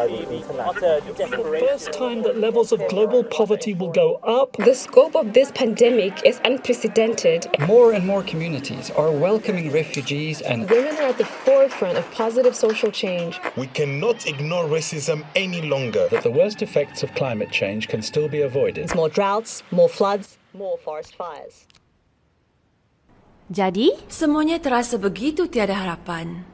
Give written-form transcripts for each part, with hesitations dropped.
the first time that levels of global poverty will go up. The scope of this pandemic is unprecedented. More and more communities are welcoming refugees, and women are at the forefront of positive social change. We cannot ignore racism any longer. That the worst effects of climate change can still be avoided. More droughts, more floods, more forest fires. Jadi, semuanya terasa begitu tiada harapan.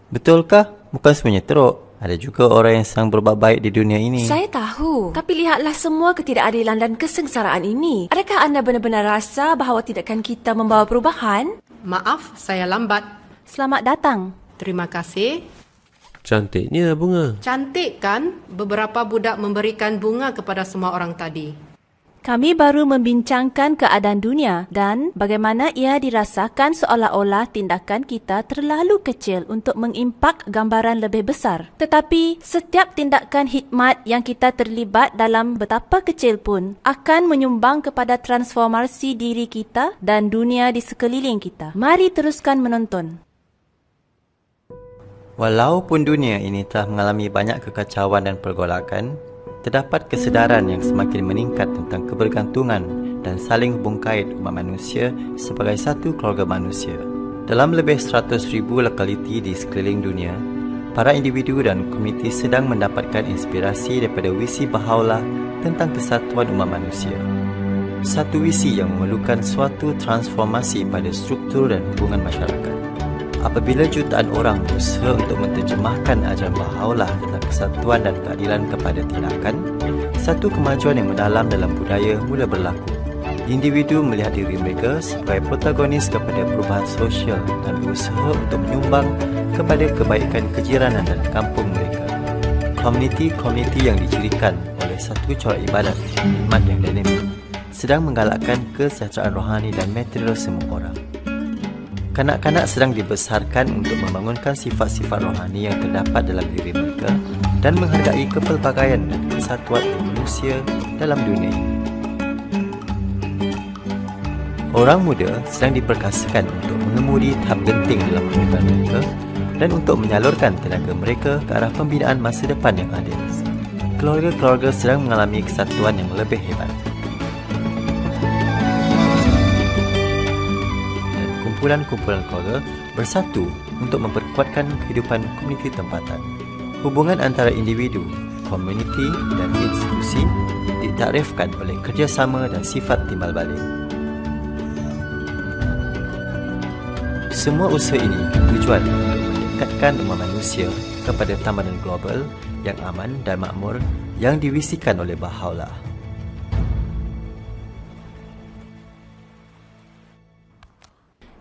Betulkah? Bukan semuanya teruk. Ada juga orang yang sedang berbuat baik di dunia ini. Saya tahu. Tapi lihatlah semua ketidakadilan dan kesengsaraan ini. Adakah anda benar-benar rasa bahawa tindakan kita membawa perubahan? Maaf, saya lambat. Selamat datang. Terima kasih. Cantiknya bunga. Cantik kan? Beberapa budak memberikan bunga kepada semua orang tadi. Kami baru membincangkan keadaan dunia dan bagaimana ia dirasakan seolah-olah tindakan kita terlalu kecil untuk mengimpak gambaran lebih besar. Tetapi setiap tindakan hikmat yang kita terlibat dalam betapa kecil pun akan menyumbang kepada transformasi diri kita dan dunia di sekeliling kita. Mari teruskan menonton. Walaupun dunia ini telah mengalami banyak kekacauan dan pergolakan, terdapat kesedaran yang semakin meningkat tentang kebergantungan dan saling hubungkait umat manusia sebagai satu keluarga manusia. Dalam lebih 100,000 lokaliti di sekeliling dunia, para individu dan komuniti sedang mendapatkan inspirasi daripada visi Baha'u'llah tentang kesatuan umat manusia. Satu visi yang memerlukan suatu transformasi pada struktur dan hubungan masyarakat. Apabila jutaan orang berusaha untuk menterjemahkan ajaran Baha'u'llah tentang kesatuan dan keadilan kepada tindakan, satu kemajuan yang mendalam dalam budaya mula berlaku. Individu melihat diri mereka sebagai protagonis kepada perubahan sosial dan berusaha untuk menyumbang kepada kebaikan kejiranan dan kampung mereka. Komuniti-komuniti yang dicirikan oleh satu corak ibadat hikmat yang dinamik sedang menggalakkan kesejahteraan rohani dan material semua orang. Kanak-kanak sedang dibesarkan untuk membangunkan sifat-sifat rohani yang terdapat dalam diri mereka dan menghargai kepelbagaian dan kesatuan manusia dalam dunia ini. Orang muda sedang diperkasakan untuk mengemudi tahap genting dalam kehidupan mereka dan untuk menyalurkan tenaga mereka ke arah pembinaan masa depan yang adil. Keluarga-keluarga sedang mengalami kesatuan yang lebih hebat. Kumpulan-kumpulan keluarga bersatu untuk memperkuatkan kehidupan komuniti tempatan. Hubungan antara individu, komuniti dan institusi ditaktifkan oleh kerjasama dan sifat timbal balik. Semua usaha ini bertujuan untuk mendekatkan umat manusia kepada tamanan global yang aman dan makmur yang divisikan oleh Baha'u'llah.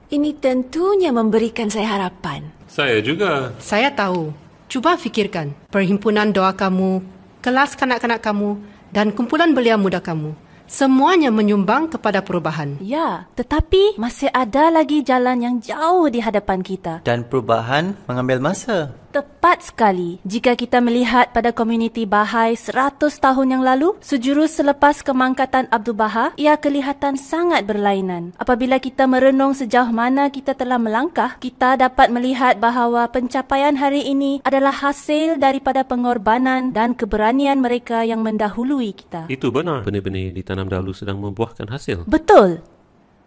Ini tentunya memberikan saya harapan. Saya juga. Saya tahu. Cuba fikirkan. Perhimpunan doa kamu, kelas kanak-kanak kamu dan kumpulan belia muda kamu. Semuanya menyumbang kepada perubahan. Ya, tetapi masih ada lagi jalan yang jauh di hadapan kita. Dan perubahan mengambil masa. Tepat sekali. Jika kita melihat pada komuniti Bahai 100 tahun yang lalu, sejurus selepas kemangkatan Abdul Baha, ia kelihatan sangat berlainan. Apabila kita merenung sejauh mana kita telah melangkah, kita dapat melihat bahawa pencapaian hari ini adalah hasil daripada pengorbanan dan keberanian mereka yang mendahului kita. Itu benar. Benih-benih ditanam dahulu sedang membuahkan hasil. Betul.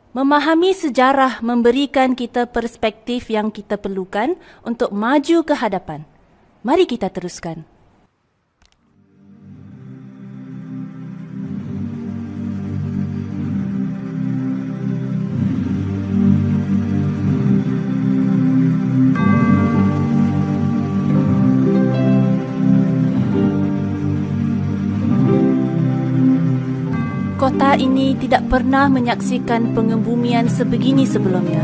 Memahami sejarah memberikan kita perspektif yang kita perlukan untuk maju ke hadapan. Mari kita teruskan. Kota ini tidak pernah menyaksikan pengebumian sebegini sebelumnya.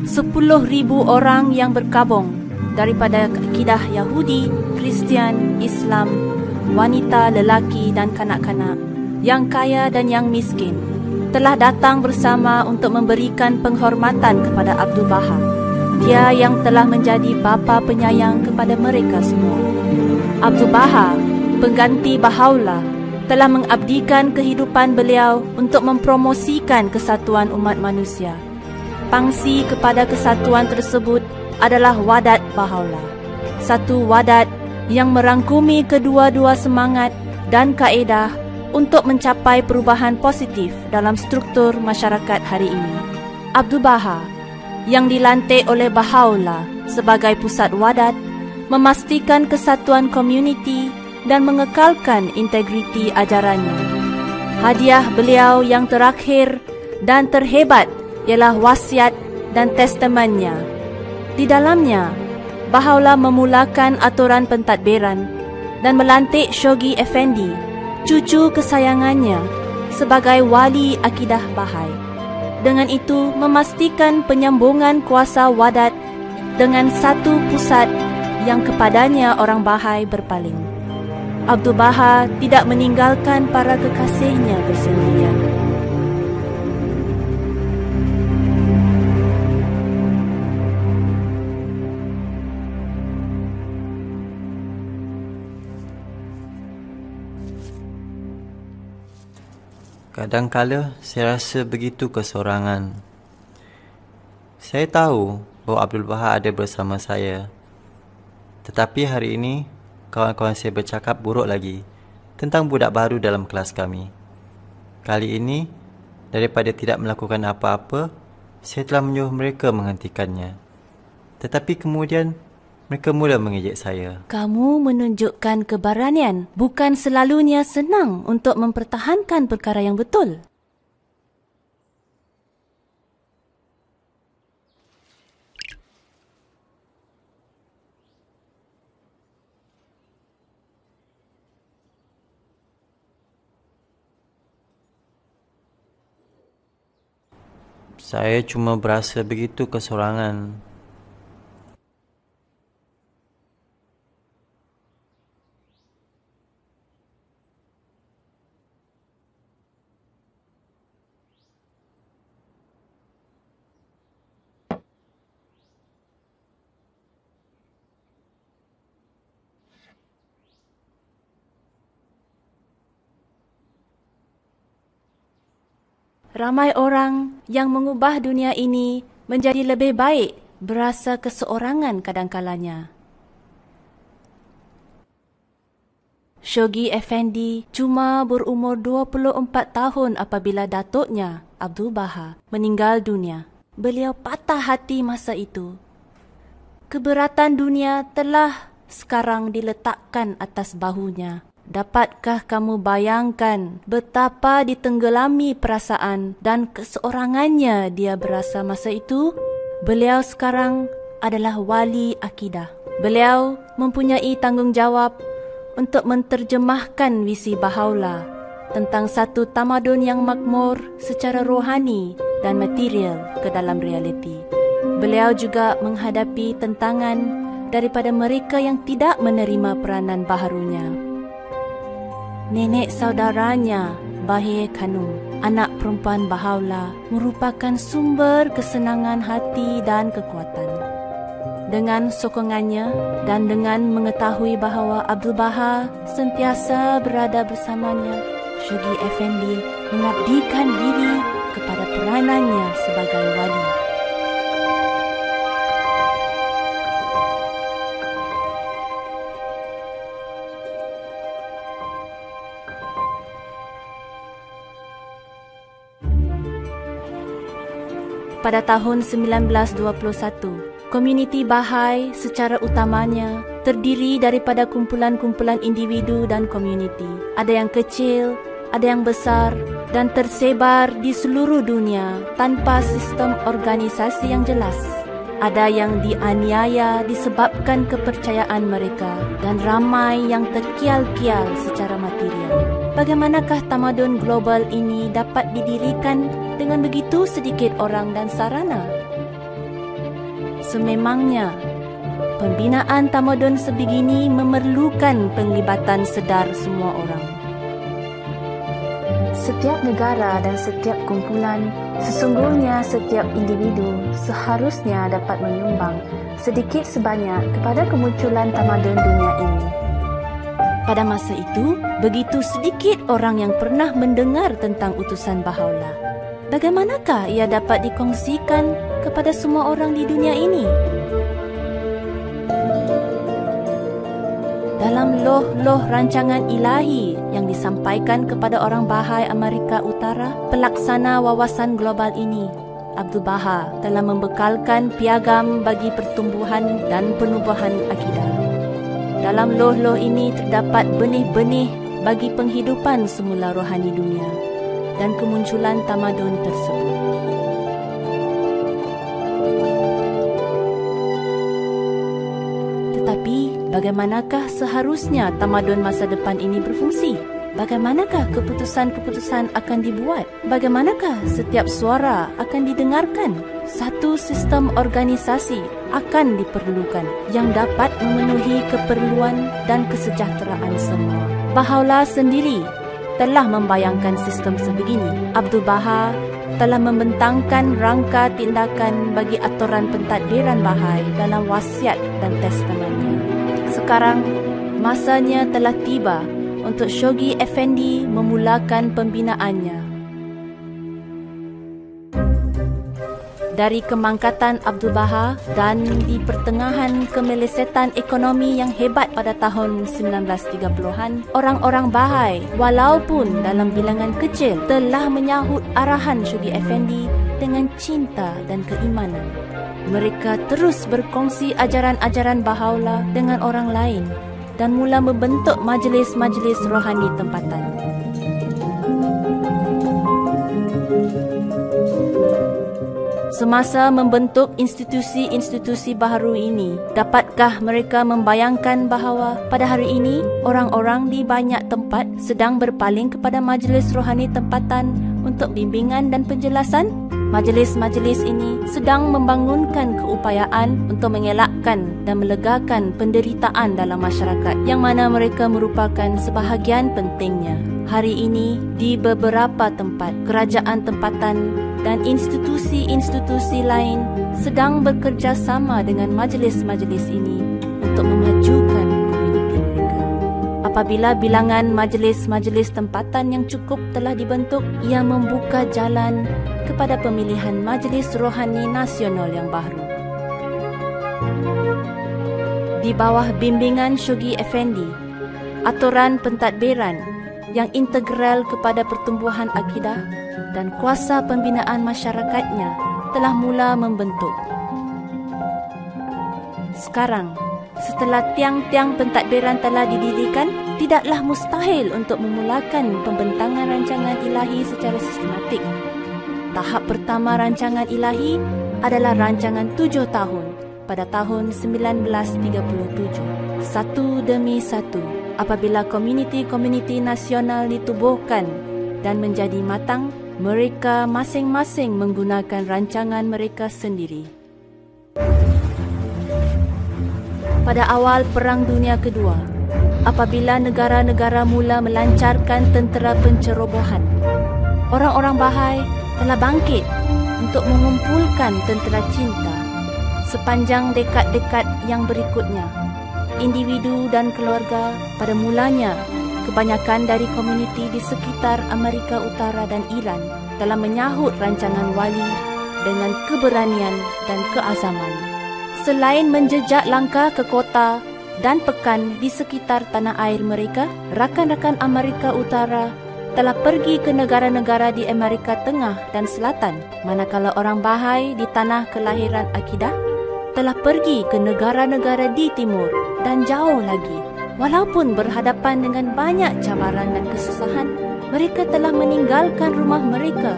10,000 orang yang berkabung daripada akidah Yahudi, Kristian, Islam, wanita, lelaki dan kanak-kanak, yang kaya dan yang miskin, telah datang bersama untuk memberikan penghormatan kepada Abdul Baha. Dia yang telah menjadi bapa penyayang kepada mereka semua. Abdul Baha, pengganti Baha'u'llah, telah mengabdikan kehidupan beliau untuk mempromosikan kesatuan umat manusia. Pangsi kepada kesatuan tersebut adalah wadat Baha'u'llah. Satu wadat yang merangkumi kedua-dua semangat dan kaedah untuk mencapai perubahan positif dalam struktur masyarakat hari ini. Abdul Baha yang dilantik oleh Baha'u'llah sebagai pusat wadat memastikan kesatuan komuniti dan mengekalkan integriti ajarannya. Hadiah beliau yang terakhir dan terhebat ialah wasiat dan testamentnya. Di dalamnya, Baha'u'llah memulakan aturan pentadbiran dan melantik Shoghi Effendi, cucu kesayangannya, sebagai wali akidah Bahai. Dengan itu, memastikan penyambungan kuasa wadat dengan satu pusat yang kepadanya orang Bahai berpaling. Abdul Baha tidak meninggalkan para kekasihnya bersendirian. Kadangkala saya rasa begitu kesorangan. Saya tahu bahawa Abdul Baha ada bersama saya. Tetapi hari ini, kawan-kawan saya bercakap buruk lagi tentang budak baru dalam kelas kami. Kali ini, daripada tidak melakukan apa-apa, saya telah menyuruh mereka menghentikannya. Tetapi kemudian, mereka mula mengejek saya. Kamu menunjukkan keberanian, bukan selalunya senang untuk mempertahankan perkara yang betul. Saya cuma berasa begitu kesorangan. Ramai orang yang mengubah dunia ini menjadi lebih baik berasa keseorangan kadangkalanya. Shoghi Effendi cuma berumur 24 tahun apabila datuknya, Abdul Baha, meninggal dunia. Beliau patah hati masa itu. Keberatan dunia telah sekarang diletakkan atas bahunya. Dapatkah kamu bayangkan betapa ditenggelami perasaan dan keseorangannya dia berasa masa itu? Beliau sekarang adalah wali akidah. Beliau mempunyai tanggungjawab untuk menterjemahkan visi Baha'u'llah tentang satu tamadun yang makmur secara rohani dan material ke dalam realiti. Beliau juga menghadapi tentangan daripada mereka yang tidak menerima peranan baharunya. Nenek saudaranya, Bahir Khanum, anak perempuan Baha'u'llah, merupakan sumber kesenangan hati dan kekuatan. Dengan sokongannya dan dengan mengetahui bahawa Abdul Baha sentiasa berada bersamanya, Shoghi Effendi mengabdikan diri kepada peranannya sebagai wali. Pada tahun 1921, komuniti Bahai secara utamanya terdiri daripada kumpulan-kumpulan individu dan komuniti. Ada yang kecil, ada yang besar dan tersebar di seluruh dunia tanpa sistem organisasi yang jelas. Ada yang dianiaya disebabkan kepercayaan mereka dan ramai yang terkial-kial secara material. Bagaimanakah tamadun global ini dapat didirikan dengan begitu sedikit orang dan sarana? Sememangnya, pembinaan tamadun sebegini memerlukan penglibatan sedar semua orang. Setiap negara dan setiap kumpulan, sesungguhnya setiap individu seharusnya dapat menyumbang sedikit sebanyak kepada kemunculan tamadun dunia ini. Pada masa itu, begitu sedikit orang yang pernah mendengar tentang utusan Baha'u'llah. Bagaimanakah ia dapat dikongsikan kepada semua orang di dunia ini? dalam loh-loh rancangan ilahi yang disampaikan kepada orang Bahai Amerika Utara, pelaksana wawasan global ini, Abdul Baha, telah membekalkan piagam bagi pertumbuhan dan penubuhan akidah. Dalam loh-loh ini terdapat benih-benih bagi penghidupan semula rohani dunia dan kemunculan tamadun tersebut. Tetapi, bagaimanakah seharusnya tamadun masa depan ini berfungsi? Bagaimanakah keputusan-keputusan akan dibuat? Bagaimanakah setiap suara akan didengarkan? Satu sistem organisasi akan diperlukan yang dapat memenuhi keperluan dan kesejahteraan semua. Baha'u'llah sendiri telah membayangkan sistem sebegini. Abdul Baha telah membentangkan rangka tindakan bagi aturan pentadbiran Bahai dalam wasiat dan testamentnya. Sekarang, masanya telah tiba untuk Shoghi Effendi memulakan pembinaannya. Dari kemangkatan Abdul Baha dan di pertengahan kemelesetan ekonomi yang hebat pada tahun 1930-an, orang-orang Bahai, walaupun dalam bilangan kecil, telah menyahut arahan Shoghi Effendi dengan cinta dan keimanan. Mereka terus berkongsi ajaran-ajaran Baha'u'llah dengan orang lain dan mula membentuk majlis-majlis rohani tempatan. Semasa membentuk institusi-institusi baharu ini, dapatkah mereka membayangkan bahawa pada hari ini orang-orang di banyak tempat sedang berpaling kepada majlis rohani tempatan untuk bimbingan dan penjelasan? Majlis-majlis ini sedang membangunkan keupayaan untuk mengelakkan dan melegakan penderitaan dalam masyarakat yang mana mereka merupakan sebahagian pentingnya. Hari ini, di beberapa tempat, kerajaan tempatan dan institusi-institusi lain sedang bekerjasama dengan majlis-majlis ini untuk memajukan komuniti mereka. Apabila bilangan majlis-majlis tempatan yang cukup telah dibentuk, ia membuka jalan kepada pemilihan Majlis Rohani Nasional yang baru. Di bawah bimbingan Shoghi Effendi, aturan pentadbiran yang integral kepada pertumbuhan akidah dan kuasa pembinaan masyarakatnya telah mula membentuk. Sekarang, setelah tiang-tiang pentadbiran telah didirikan, tidaklah mustahil untuk memulakan pembentangan rancangan ilahi secara sistematik. Tahap pertama rancangan ilahi adalah rancangan 7 tahun pada tahun 1937. Satu demi satu, apabila komuniti-komuniti nasional ditubuhkan dan menjadi matang, mereka masing-masing menggunakan rancangan mereka sendiri. Pada awal Perang Dunia Kedua, apabila negara-negara mula melancarkan tentera pencerobohan, orang-orang Bahai telah bangkit untuk mengumpulkan tentera cinta. Sepanjang dekad-dekad yang berikutnya, individu dan keluarga pada mulanya, kebanyakan dari komuniti di sekitar Amerika Utara dan Iran telah menyahut rancangan wali dengan keberanian dan keazaman. Selain menjejak langkah ke kota dan pekan di sekitar tanah air mereka, rakan-rakan Amerika Utara telah pergi ke negara-negara di Amerika Tengah dan Selatan, manakala orang Bahai di tanah kelahiran akidah telah pergi ke negara-negara di timur dan jauh lagi. Walaupun berhadapan dengan banyak cabaran dan kesusahan, mereka telah meninggalkan rumah mereka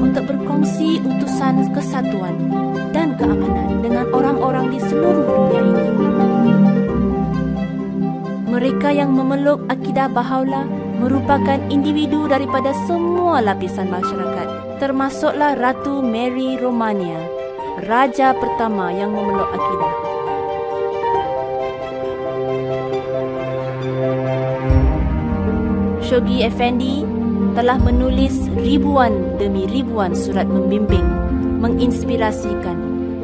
untuk berkongsi utusan kesatuan dan keamanan dengan orang-orang di seluruh dunia ini. Mereka yang memeluk akidah Baha'u'llah merupakan individu daripada semua lapisan masyarakat, termasuklah Ratu Mary Romania, raja pertama yang memeluk akidah. Shoghi Effendi telah menulis ribuan demi ribuan surat membimbing, menginspirasikan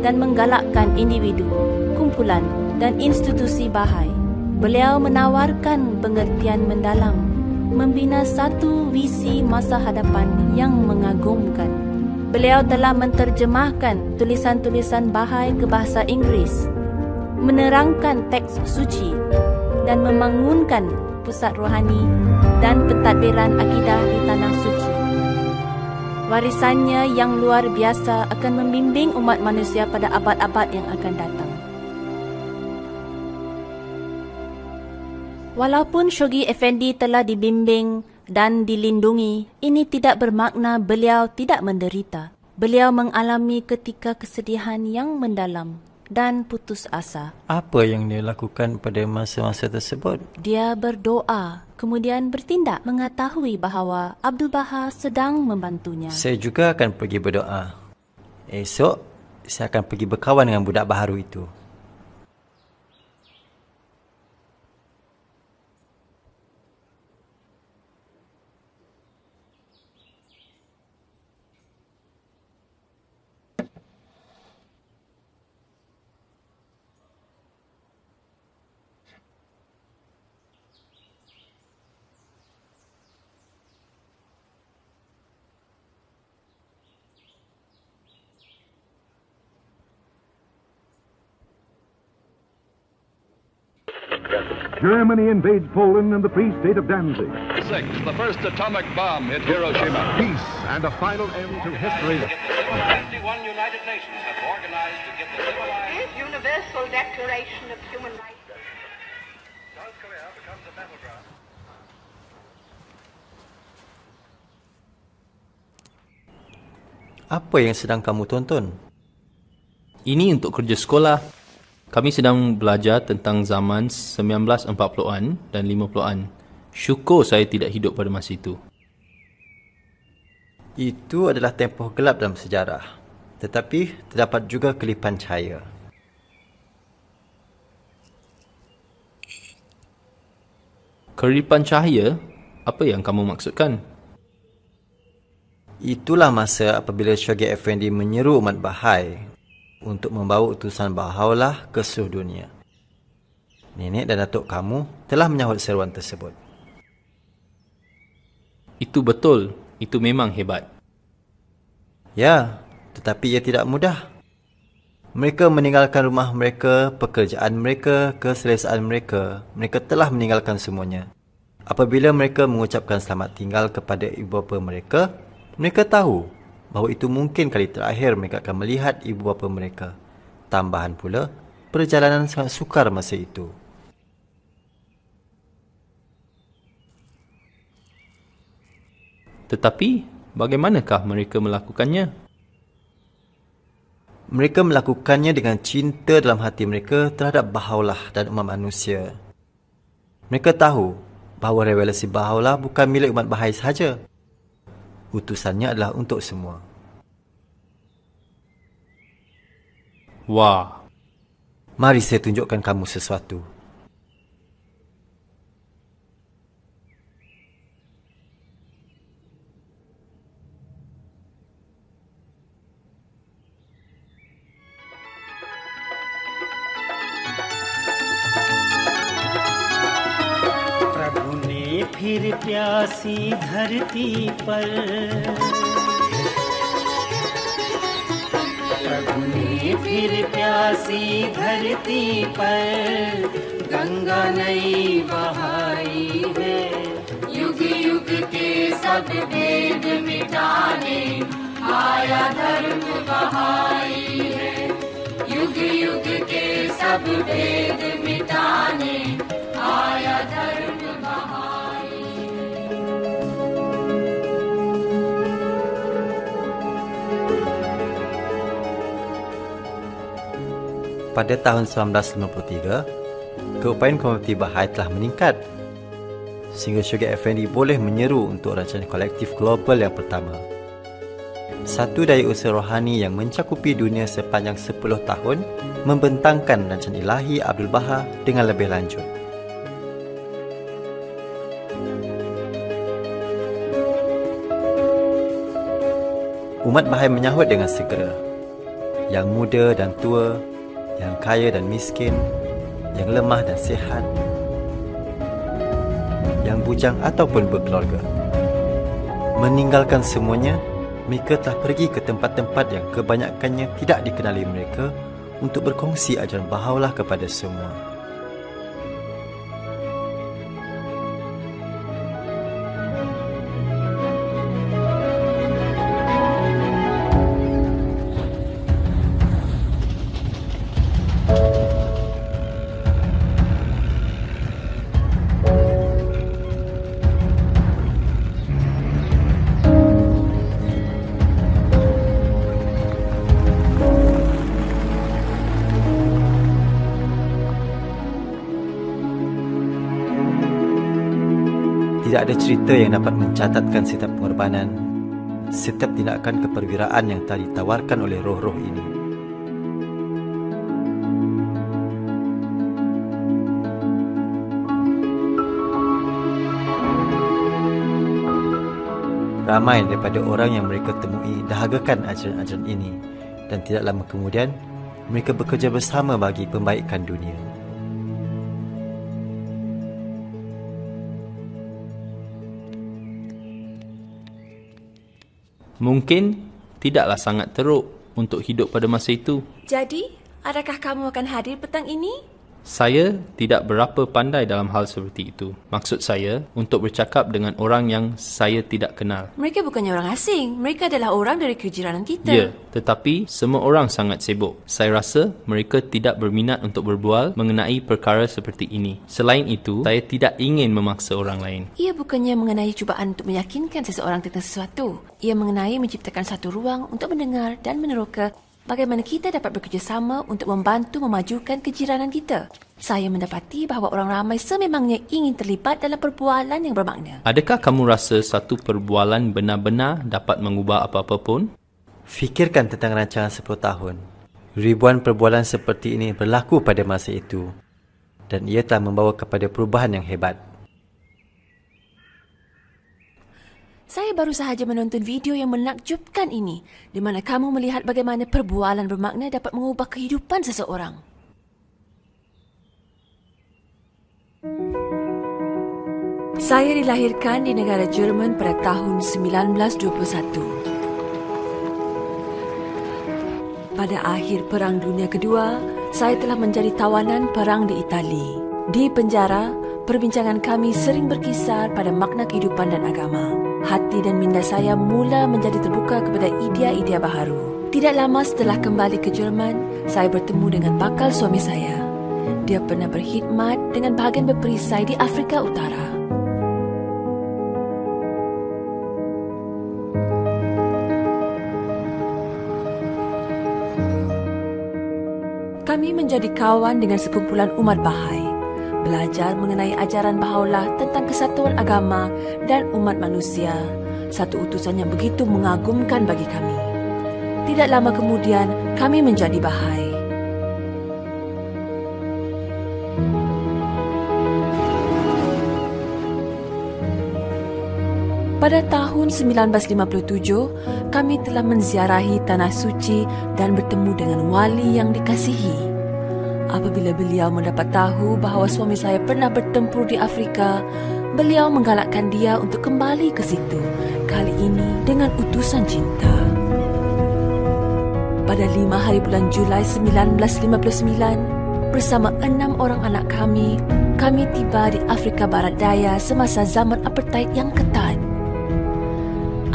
dan menggalakkan individu, kumpulan dan institusi Bahai. Beliau menawarkan pengertian mendalam, membina satu visi masa hadapan yang mengagumkan. Beliau telah menterjemahkan tulisan-tulisan Bahai ke bahasa Inggris, menerangkan teks suci, dan membangunkan pusat rohani dan pentadbiran akidah di Tanah Suci. Warisannya yang luar biasa akan membimbing umat manusia pada abad-abad yang akan datang. Walaupun Shoghi Effendi telah dibimbing dan dilindungi, ini tidak bermakna beliau tidak menderita. Beliau mengalami ketika kesedihan yang mendalam dan putus asa. Apa yang dia lakukan pada masa-masa tersebut? Dia berdoa, kemudian bertindak mengetahui bahawa Abdul Baha sedang membantunya. Saya juga akan pergi berdoa. Esok, saya akan pergi berkawan dengan budak baharu itu. Germany invades Poland and the Free State of Danzig. 6. The first atomic bomb hit Hiroshima. Peace and a final end to history. 51 United Nations have organized to give the civilized Universal Declaration of Human Rights. South Korea becomes a battleground. Apa yang sedang kamu tonton? Ini untuk kerja sekolah. Kami sedang belajar tentang zaman 1940-an dan 50-an. Syukur saya tidak hidup pada masa itu. Itu adalah tempoh gelap dalam sejarah. Tetapi terdapat juga kelipan cahaya. Kelipan cahaya? Apa yang kamu maksudkan? Itulah masa apabila Shoghi Effendi menyeru umat Bahai untuk membawa utusan Baha'u'llah ke seluruh dunia. Nenek dan datuk kamu telah menyahut seruan tersebut. Itu betul. Itu memang hebat. Ya, tetapi ia tidak mudah. Mereka meninggalkan rumah mereka, pekerjaan mereka, keselesaan mereka. Mereka telah meninggalkan semuanya. Apabila mereka mengucapkan selamat tinggal kepada ibu bapa mereka, mereka tahu bahawa itu mungkin kali terakhir mereka akan melihat ibu bapa mereka. Tambahan pula, perjalanan sangat sukar masa itu. Tetapi, bagaimanakah mereka melakukannya? Mereka melakukannya dengan cinta dalam hati mereka terhadap Baha'u'llah dan umat manusia. Mereka tahu bahawa revelasi Baha'u'llah bukan milik umat Bahai sahaja. Utusannya adalah untuk semua. Wah. Mari saya tunjukkan kamu sesuatu. प्रभु ने फिर प्यासी धरती पर प्रभु ने फिर प्यासी धरती पर गंगा नई बहाई है युग युग के सब भेद मिटाने आया धर्म बहाई है युग युग के सब भेद मिटाने आया धर्म बहाई Pada tahun 1953, keupayaan komuniti Bahai telah meningkat sehingga Shoghi Effendi boleh menyeru untuk rancangan kolektif global yang pertama. Satu daya usaha rohani yang mencakupi dunia sepanjang 10 tahun membentangkan rancangan ilahi Abdul Baha dengan lebih lanjut. Umat Bahai menyahut dengan segera. Yang muda dan tua, yang kaya dan miskin, yang lemah dan sihat, yang bujang ataupun berkeluarga. Meninggalkan semuanya, mereka telah pergi ke tempat-tempat yang kebanyakannya tidak dikenali mereka untuk berkongsi ajaran Baha'u'llah kepada semua. Tidak ada cerita yang dapat mencatatkan setiap pengorbanan, setiap tindakan keperwiraan yang telah ditawarkan oleh roh-roh ini. Ramai daripada orang yang mereka temui dahagakan ajaran-ajaran ini dan tidak lama kemudian mereka bekerja bersama bagi pembaikan dunia. Mungkin tidaklah sangat teruk untuk hidup pada masa itu. Jadi, adakah kamu akan hadir petang ini? Saya tidak berapa pandai dalam hal seperti itu. Maksud saya untuk bercakap dengan orang yang saya tidak kenal. Mereka bukannya orang asing. Mereka adalah orang dari kejiranan kita. Ya, tetapi semua orang sangat sibuk. Saya rasa mereka tidak berminat untuk berbual mengenai perkara seperti ini. Selain itu, saya tidak ingin memaksa orang lain. Ia bukannya mengenai cubaan untuk meyakinkan seseorang tentang sesuatu. Ia mengenai menciptakan satu ruang untuk mendengar dan meneroka bagaimana kita dapat bekerjasama untuk membantu memajukan kejiranan kita. Saya mendapati bahawa orang ramai sememangnya ingin terlibat dalam perbualan yang bermakna. Adakah kamu rasa satu perbualan benar-benar dapat mengubah apa-apa pun? Fikirkan tentang rancangan 10 tahun. Ribuan perbualan seperti ini berlaku pada masa itu dan ia telah membawa kepada perubahan yang hebat. Saya baru sahaja menonton video yang menakjubkan ini, di mana kamu melihat bagaimana perbualan bermakna dapat mengubah kehidupan seseorang. Saya dilahirkan di negara Jerman pada tahun 1921. Pada akhir Perang Dunia Kedua, saya telah menjadi tawanan perang di Itali. Di penjara, perbincangan kami sering berkisar pada makna kehidupan dan agama. Hati dan minda saya mula menjadi terbuka kepada idea-idea baharu. Tidak lama setelah kembali ke Jerman, saya bertemu dengan bakal suami saya. Dia pernah berkhidmat dengan bahagian berperisai di Afrika Utara. Kami menjadi kawan dengan sekumpulan umat Bahai, belajar mengenai ajaran Baha'u'llah tentang kesatuan agama dan umat manusia, satu utusan yang begitu mengagumkan bagi kami. Tidak lama kemudian, kami menjadi Bahai. Pada tahun 1957, kami telah menziarahi Tanah Suci dan bertemu dengan wali yang dikasihi. Apabila beliau mendapat tahu bahawa suami saya pernah bertempur di Afrika, beliau menggalakkan dia untuk kembali ke situ, kali ini dengan utusan cinta. Pada 5 hari bulan Julai 1959, bersama 6 orang anak kami tiba di Afrika Barat Daya semasa zaman apartheid yang ketat.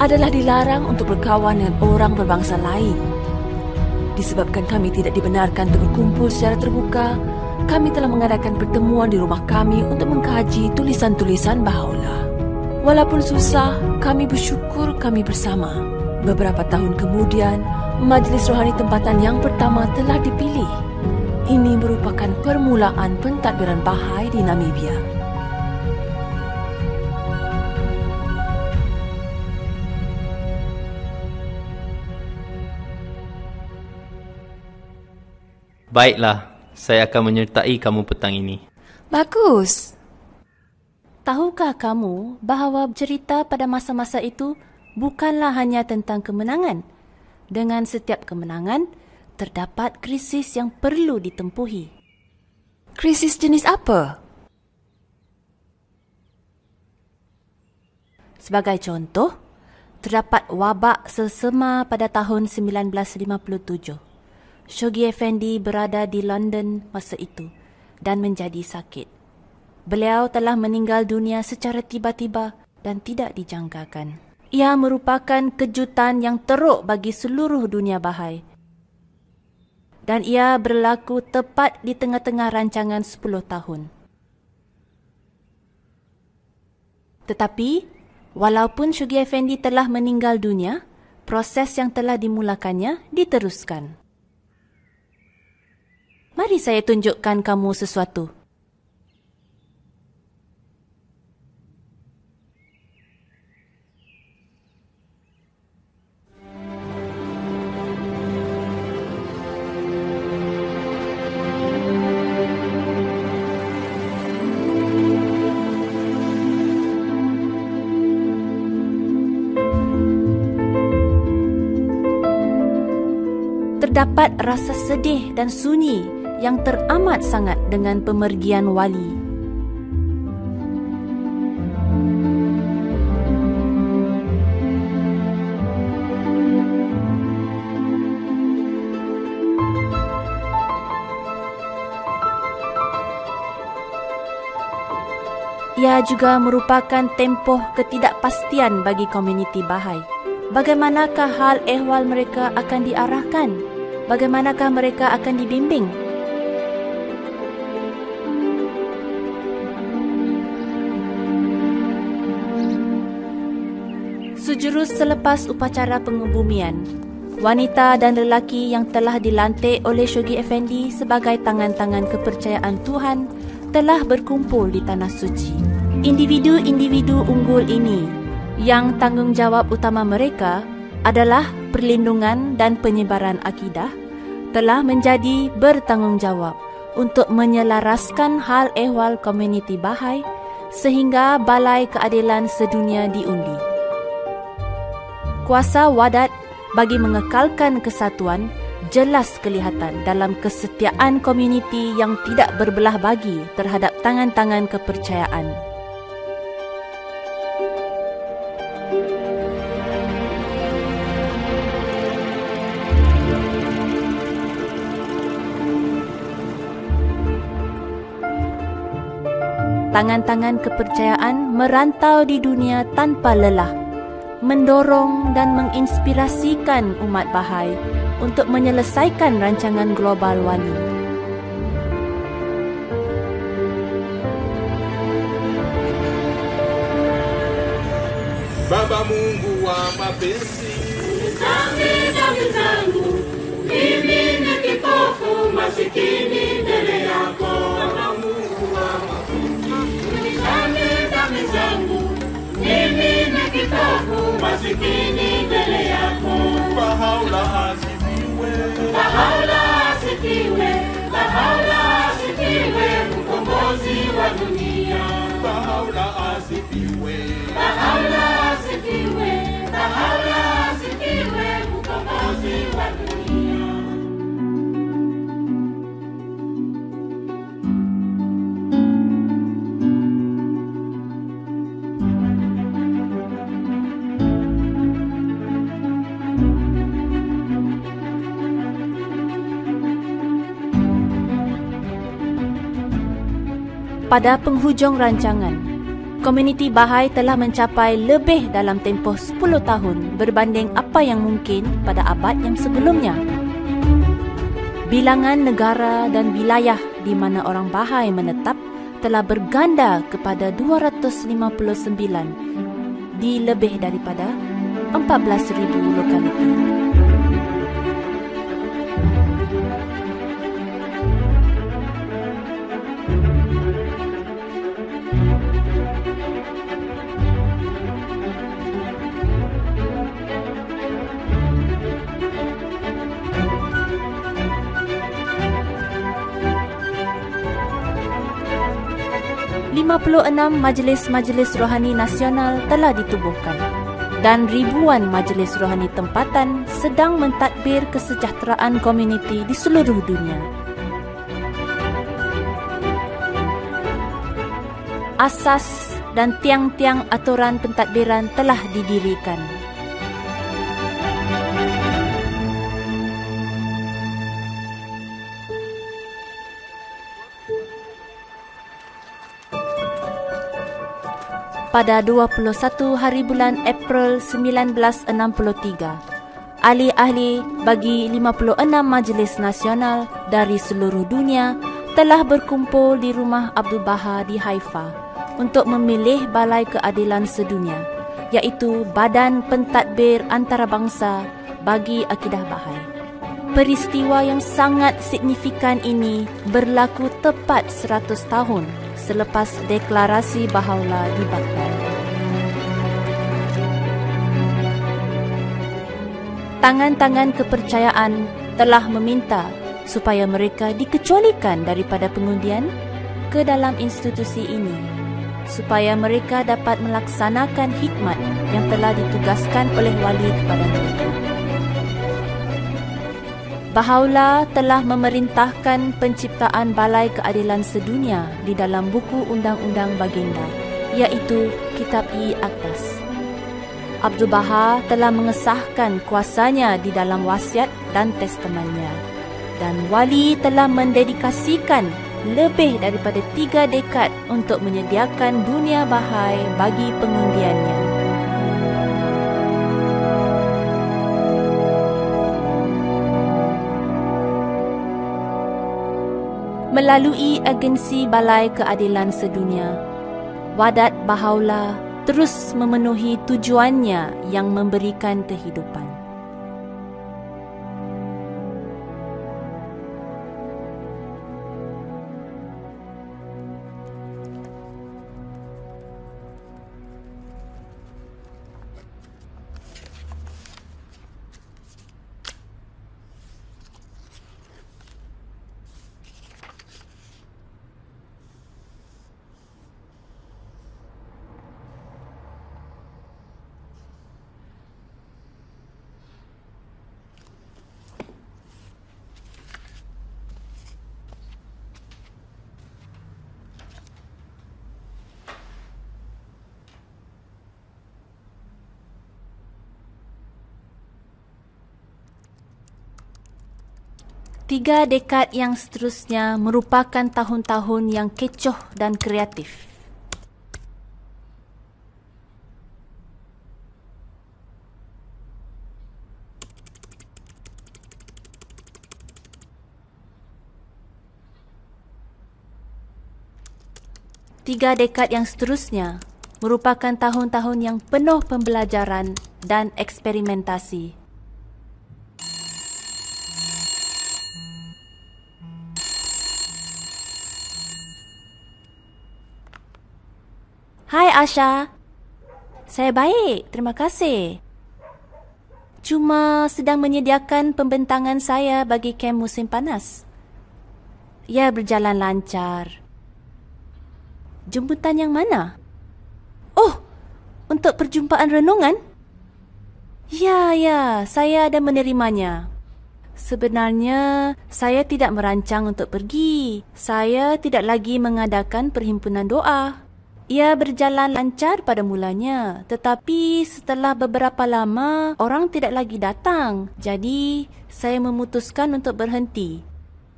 Adalah dilarang untuk berkawan dengan orang berbangsa lain. Disebabkan kami tidak dibenarkan untuk berkumpul secara terbuka, kami telah mengadakan pertemuan di rumah kami untuk mengkaji tulisan-tulisan Baha'u'llah. Walaupun susah, kami bersyukur kami bersama. Beberapa tahun kemudian, majlis rohani tempatan yang pertama telah dipilih. Ini merupakan permulaan pentadbiran Bahai di Namibia. Baiklah, saya akan menyertai kamu petang ini. Bagus. Tahukah kamu bahawa cerita pada masa-masa itu bukanlah hanya tentang kemenangan? Dengan setiap kemenangan, terdapat krisis yang perlu ditempuhi. Krisis jenis apa? Sebagai contoh, terdapat wabak selsema pada tahun 1957. Shoghi Effendi berada di London masa itu dan menjadi sakit. Beliau telah meninggal dunia secara tiba-tiba dan tidak dijangkakan. Ia merupakan kejutan yang teruk bagi seluruh dunia Bahai. Dan ia berlaku tepat di tengah-tengah rancangan 10 tahun. Tetapi, walaupun Shoghi Effendi telah meninggal dunia, proses yang telah dimulakannya diteruskan. Mari saya tunjukkan kamu sesuatu. terdapat rasa sedih dan sunyi yang teramat sangat dengan pemergian wali. Ia juga merupakan tempoh ketidakpastian bagi komuniti Bahai. Bagaimanakah hal ehwal mereka akan diarahkan? Bagaimanakah mereka akan dibimbing? Sejurus selepas upacara pengebumian, wanita dan lelaki yang telah dilantik oleh Shoghi Effendi sebagai tangan-tangan kepercayaan Tuhan telah berkumpul di Tanah Suci. Individu-individu unggul ini yang tanggungjawab utama mereka adalah perlindungan dan penyebaran akidah telah menjadi bertanggungjawab untuk menyelaraskan hal ehwal komuniti Bahai sehingga Balai Keadilan Sedunia diundi. Kuasa Wadat bagi mengekalkan kesatuan jelas kelihatan dalam kesetiaan komuniti yang tidak berbelah bagi terhadap tangan-tangan kepercayaan. Tangan-tangan kepercayaan merantau di dunia tanpa lelah, mendorong dan menginspirasikan umat Bahai untuk menyelesaikan rancangan global wali. Baba Mungu wa mapenzi, Sami dhambi zangu, mimi ni kipofu masikini mbele yako. Baba Mungu wa mapenzi, Sami dhambi zangu, mimi ni kipofu masikini mbele yako. Bahaula asifiwe, Bahaula asifiwe, Bahaula asifiwe, mkombozi wa dunia. Bahaula asifiwe, Bahaula asifiwe, Bahaula asifiwe, mkombozi wa dunia. Pada penghujung rancangan, komuniti Bahai telah mencapai lebih dalam tempoh 10 tahun berbanding apa yang mungkin pada abad yang sebelumnya. Bilangan negara dan wilayah di mana orang Bahai menetap telah berganda kepada 259 di lebih daripada 14,000 lokaliti. Majlis-majlis rohani nasional telah ditubuhkan dan ribuan majlis rohani tempatan sedang mentadbir kesejahteraan komuniti di seluruh dunia. Asas dan tiang-tiang aturan pentadbiran telah didirikan. Pada 21 hari bulan April 1963, ahli-ahli bagi 56 majlis nasional dari seluruh dunia telah berkumpul di rumah Abdul Baha di Haifa untuk memilih Balai Keadilan Sedunia, iaitu Badan Pentadbir Antarabangsa bagi Akidah Bahai. Peristiwa yang sangat signifikan ini berlaku tepat 100 tahun selepas deklarasi Baha'u'llah di Baghdad. Tangan-tangan kepercayaan telah meminta supaya mereka dikecualikan daripada pengundian ke dalam institusi ini, supaya mereka dapat melaksanakan khidmat yang telah ditugaskan oleh wali kepada mereka. Baha'u'llah telah memerintahkan penciptaan Balai Keadilan Sedunia di dalam buku Undang-Undang Baginda, iaitu Kitab I Aqdas. Abdul Baha telah mengesahkan kuasanya di dalam wasiat dan testamannya, dan Wali telah mendedikasikan lebih daripada 3 dekad untuk menyediakan dunia Bahai bagi pengundiannya. Melalui agensi Balai Keadilan Sedunia, Wadat Baha'u'llah terus memenuhi tujuannya yang memberikan kehidupan. Tiga dekad yang seterusnya merupakan tahun-tahun yang kecoh dan kreatif. Tiga dekad yang seterusnya merupakan tahun-tahun yang penuh pembelajaran dan eksperimentasi. Hai Asha. Saya baik, terima kasih. Cuma sedang menyediakan pembentangan saya bagi kem musim panas. Ya, berjalan lancar. Jemputan yang mana? Oh, untuk perjumpaan renungan? Ya, saya ada menerimanya. Sebenarnya, saya tidak merancang untuk pergi. Saya tidak lagi mengadakan perhimpunan doa. Ia berjalan lancar pada mulanya, tetapi setelah beberapa lama, orang tidak lagi datang. Jadi, saya memutuskan untuk berhenti.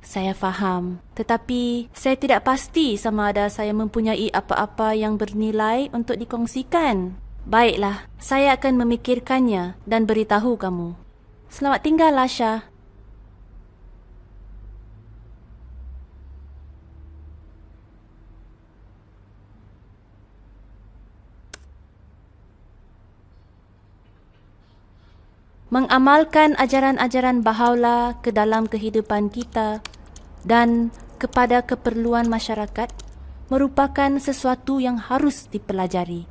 Saya faham, tetapi saya tidak pasti sama ada saya mempunyai apa-apa yang bernilai untuk dikongsikan. Baiklah, saya akan memikirkannya dan beritahu kamu. Selamat tinggal, Asha. Mengamalkan ajaran-ajaran Baha'u'llah ke dalam kehidupan kita dan kepada keperluan masyarakat merupakan sesuatu yang harus dipelajari.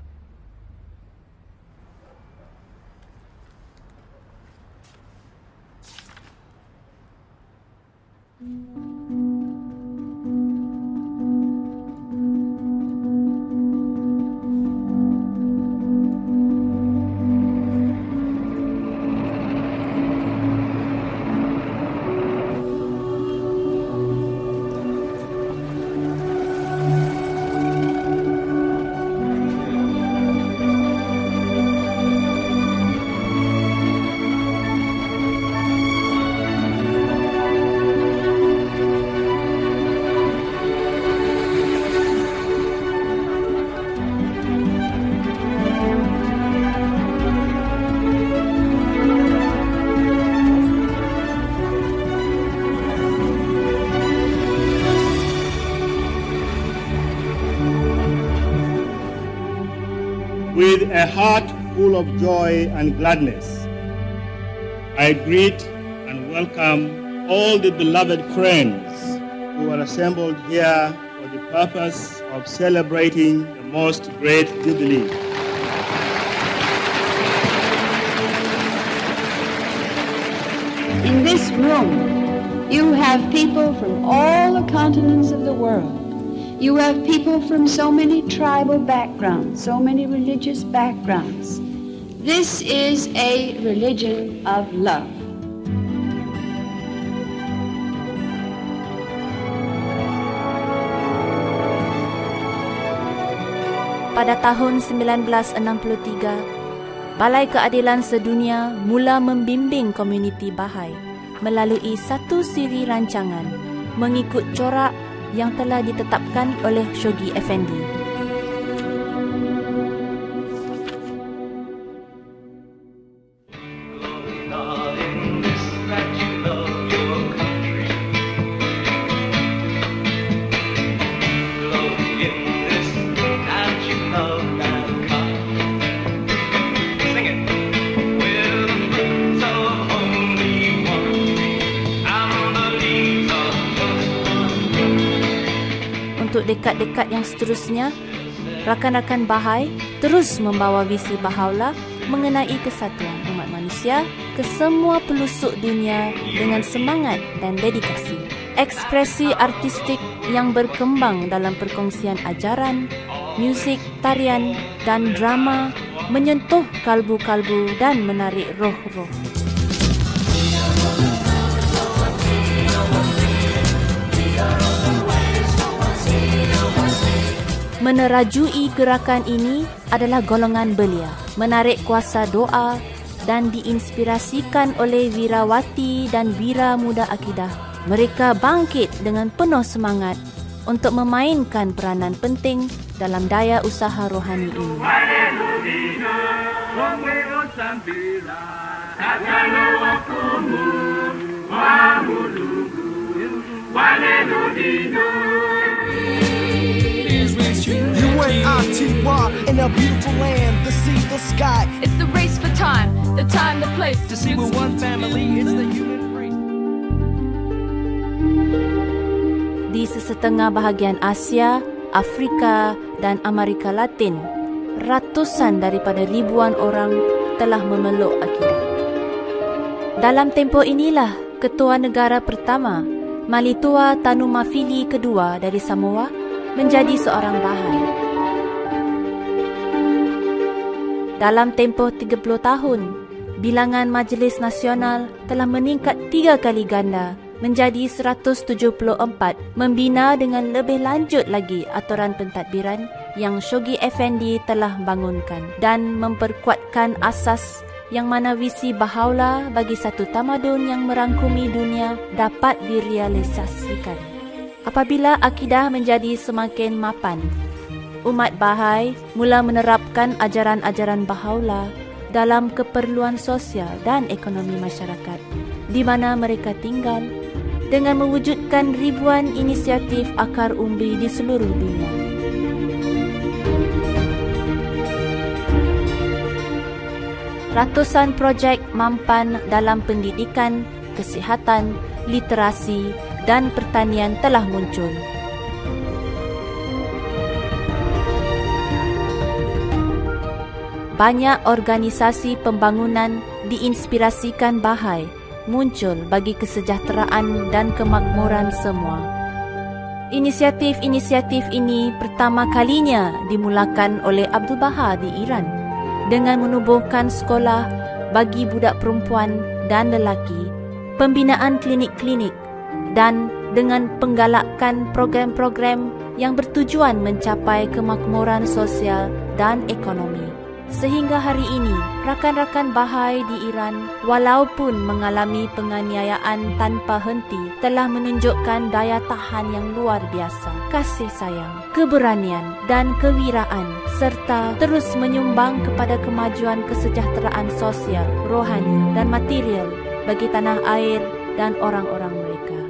With a heart full of joy and gladness, I greet and welcome all the beloved friends who are assembled here for the purpose of celebrating the most great jubilee. In this room, you have people from all the continents of the world. You have people from so many tribal backgrounds, so many religious backgrounds. This is a religion of love. Pada tahun 1963, Balai Keadilan Sedunia mula membimbing komuniti Bahai melalui satu siri rancangan mengikut corak yang telah ditetapkan oleh Shoghi Effendi. Untuk dekad-dekad yang seterusnya, rakan-rakan Bahai terus membawa visi Baha'u'llah mengenai kesatuan umat manusia ke semua pelosok dunia dengan semangat dan dedikasi. Ekspresi artistik yang berkembang dalam perkongsian ajaran, muzik, tarian dan drama menyentuh kalbu-kalbu dan menarik roh-roh. Menerajui gerakan ini adalah golongan belia, menarik kuasa doa dan diinspirasikan oleh wirawati dan wira muda akidah. Mereka bangkit dengan penuh semangat untuk memainkan peranan penting dalam daya usaha rohani ini. In a beautiful land, the sea, the sky. It's the race for time, the time, the place. To see we're one family, it's the human race. Di sesetengah bahagian Asia, Afrika dan Amerika Latin, ratusan daripada ribuan orang telah memeluk akidah. Dalam tempoh inilah, ketua negara pertama, Malitua Tanumafili kedua dari Samoa, menjadi seorang Bahai. Dalam tempoh 30 tahun, bilangan Majlis Nasional telah meningkat 3 kali ganda menjadi 174, membina dengan lebih lanjut lagi aturan pentadbiran yang Shoghi Effendi telah bangunkan dan memperkuatkan asas yang mana visi Baha'u'llah bagi satu tamadun yang merangkumi dunia dapat direalisasikan. Apabila akidah menjadi semakin mapan, umat Bahai mula menerapkan ajaran-ajaran Baha'u'llah dalam keperluan sosial dan ekonomi masyarakat di mana mereka tinggal dengan mewujudkan ribuan inisiatif akar umbi di seluruh dunia. Ratusan projek mampan dalam pendidikan, kesihatan, literasi dan pertanian telah muncul. Banyak organisasi pembangunan diinspirasikan Bahai muncul bagi kesejahteraan dan kemakmuran semua. Inisiatif-inisiatif ini pertama kalinya dimulakan oleh Abdul Baha di Iran dengan menubuhkan sekolah bagi budak perempuan dan lelaki, pembinaan klinik-klinik dan dengan penggalakkan program-program yang bertujuan mencapai kemakmuran sosial dan ekonomi. Sehingga hari ini, rakan-rakan Bahai di Iran walaupun mengalami penganiayaan tanpa henti telah menunjukkan daya tahan yang luar biasa, kasih sayang, keberanian dan kewiraan serta terus menyumbang kepada kemajuan kesejahteraan sosial, rohani dan material bagi tanah air dan orang-orang mereka.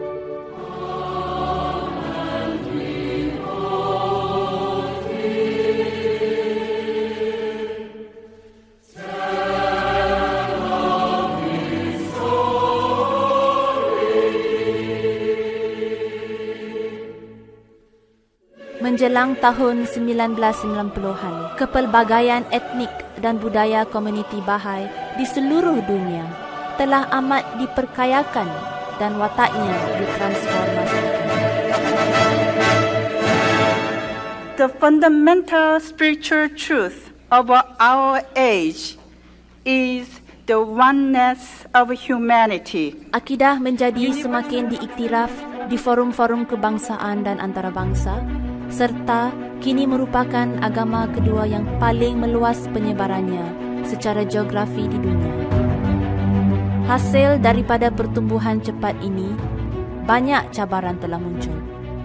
Menjelang tahun 1990-an, kepelbagaian etnik dan budaya komuniti Bahai di seluruh dunia telah amat diperkayakan dan wataknya ditransformasikan. The fundamental spiritual truth of our age is the oneness of humanity. Akidah menjadi semakin diiktiraf di forum-forum kebangsaan dan antarabangsa serta kini merupakan agama kedua yang paling meluas penyebarannya secara geografi di dunia. Hasil daripada pertumbuhan cepat ini, banyak cabaran telah muncul.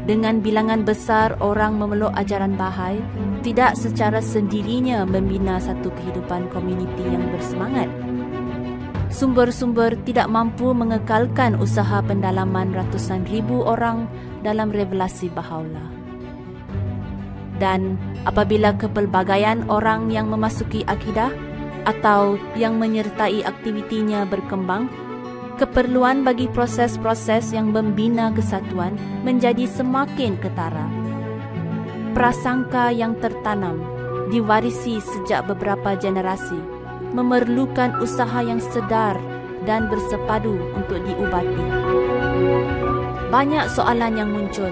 Dengan bilangan besar orang memeluk ajaran Bahai, tidak secara sendirinya membina satu kehidupan komuniti yang bersemangat. Sumber-sumber tidak mampu mengekalkan usaha pendalaman ratusan ribu orang dalam revelasi Baha'u'llah. Dan apabila kepelbagaian orang yang memasuki akidah atau yang menyertai aktivitinya berkembang, keperluan bagi proses-proses yang membina kesatuan menjadi semakin ketara. Prasangka yang tertanam, diwarisi sejak beberapa generasi, memerlukan usaha yang sedar dan bersepadu untuk diubati. Banyak soalan yang muncul.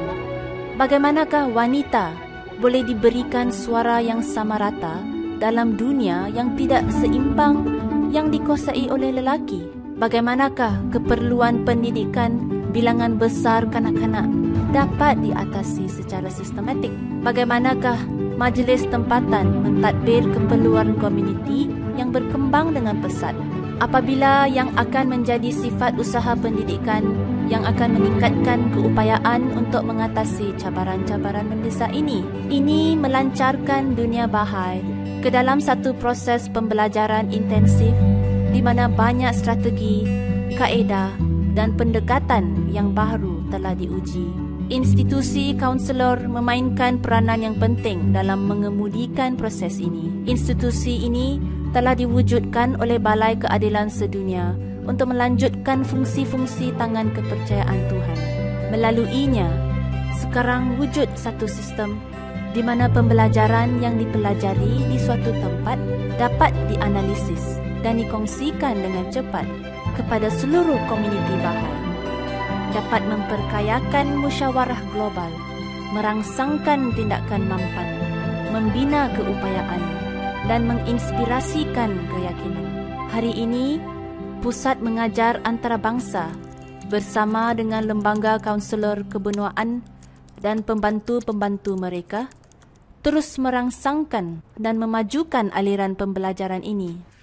Bagaimanakah wanita boleh diberikan suara yang sama rata dalam dunia yang tidak seimbang yang dikuasai oleh lelaki? Bagaimanakah keperluan pendidikan bilangan besar kanak-kanak dapat diatasi secara sistematik? Bagaimanakah majlis tempatan mentadbir keperluan komuniti yang berkembang dengan pesat? Apabila yang akan menjadi sifat usaha pendidikan yang akan meningkatkan keupayaan untuk mengatasi cabaran-cabaran mendesak ini melancarkan dunia Bahai ke dalam satu proses pembelajaran intensif di mana banyak strategi, kaedah dan pendekatan yang baru telah diuji. Institusi kaunselor memainkan peranan yang penting dalam mengemudikan proses ini. Institusi ini telah diwujudkan oleh Balai Keadilan Sedunia untuk melanjutkan fungsi-fungsi tangan kepercayaan Tuhan. Melaluinya, sekarang wujud satu sistem di mana pembelajaran yang dipelajari di suatu tempat dapat dianalisis dan dikongsikan dengan cepat kepada seluruh komuniti Bahai, dapat memperkayakan musyawarah global, merangsangkan tindakan mampan, membina keupayaan, dan menginspirasikan keyakinan. Hari ini, Pusat Mengajar Antarabangsa bersama dengan lembaga kaunselor kebenuaan dan pembantu-pembantu mereka terus merangsangkan dan memajukan aliran pembelajaran ini.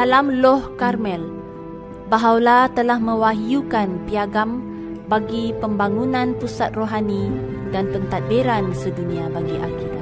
Dalam Loh Karmel, Baha'u'llah telah mewahyukan piagam bagi pembangunan pusat rohani dan pentadbiran sedunia bagi akidah.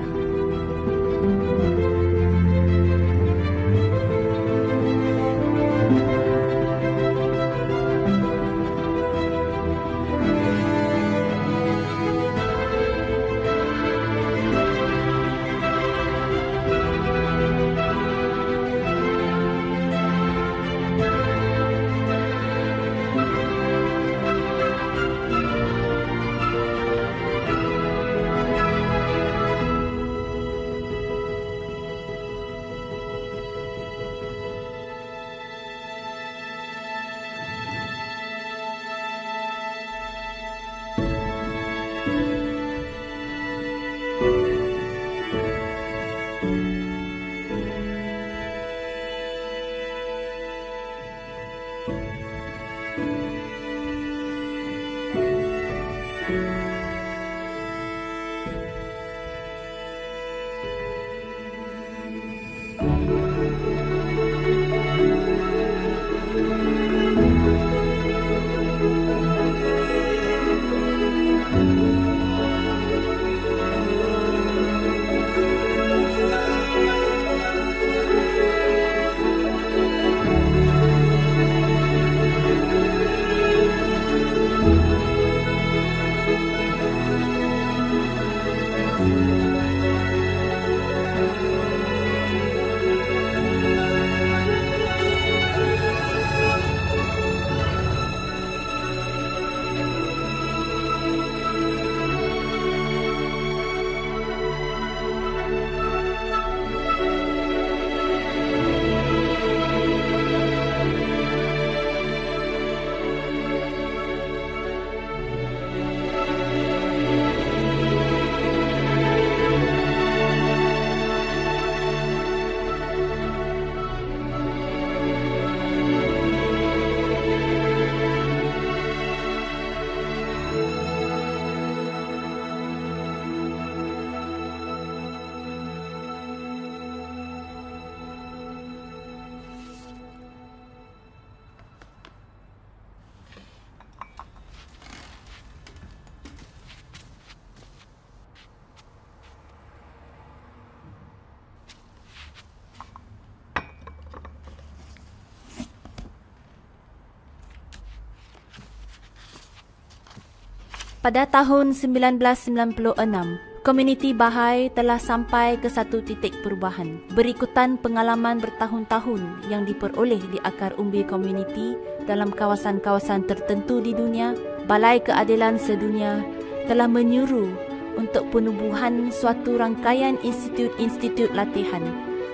Pada tahun 1996, komuniti Bahai telah sampai ke satu titik perubahan. Berikutan pengalaman bertahun-tahun yang diperoleh di akar umbi komuniti dalam kawasan-kawasan tertentu di dunia, Balai Keadilan Sedunia telah menyuruh untuk penubuhan suatu rangkaian institut-institut latihan.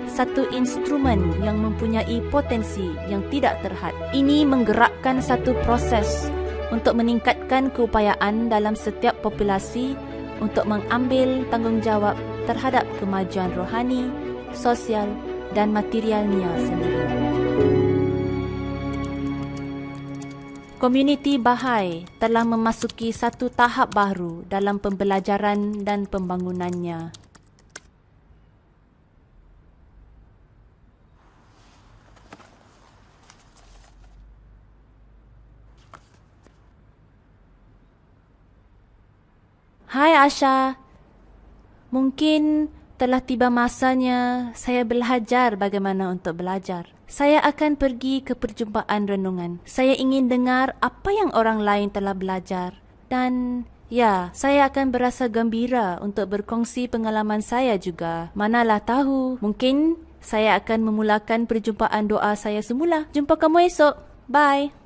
Satu instrumen yang mempunyai potensi yang tidak terhad. Ini menggerakkan satu proses untuk meningkatkan keupayaan dalam setiap populasi untuk mengambil tanggungjawab terhadap kemajuan rohani, sosial dan materialnya sendiri. Komuniti Bahai telah memasuki satu tahap baru dalam pembelajaran dan pembangunannya. Hai Asha, mungkin telah tiba masanya saya belajar bagaimana untuk belajar. Saya akan pergi ke perjumpaan renungan. Saya ingin dengar apa yang orang lain telah belajar. Dan ya, saya akan berasa gembira untuk berkongsi pengalaman saya juga. Manalah tahu, mungkin saya akan memulakan perjumpaan doa saya semula. Jumpa kamu esok. Bye.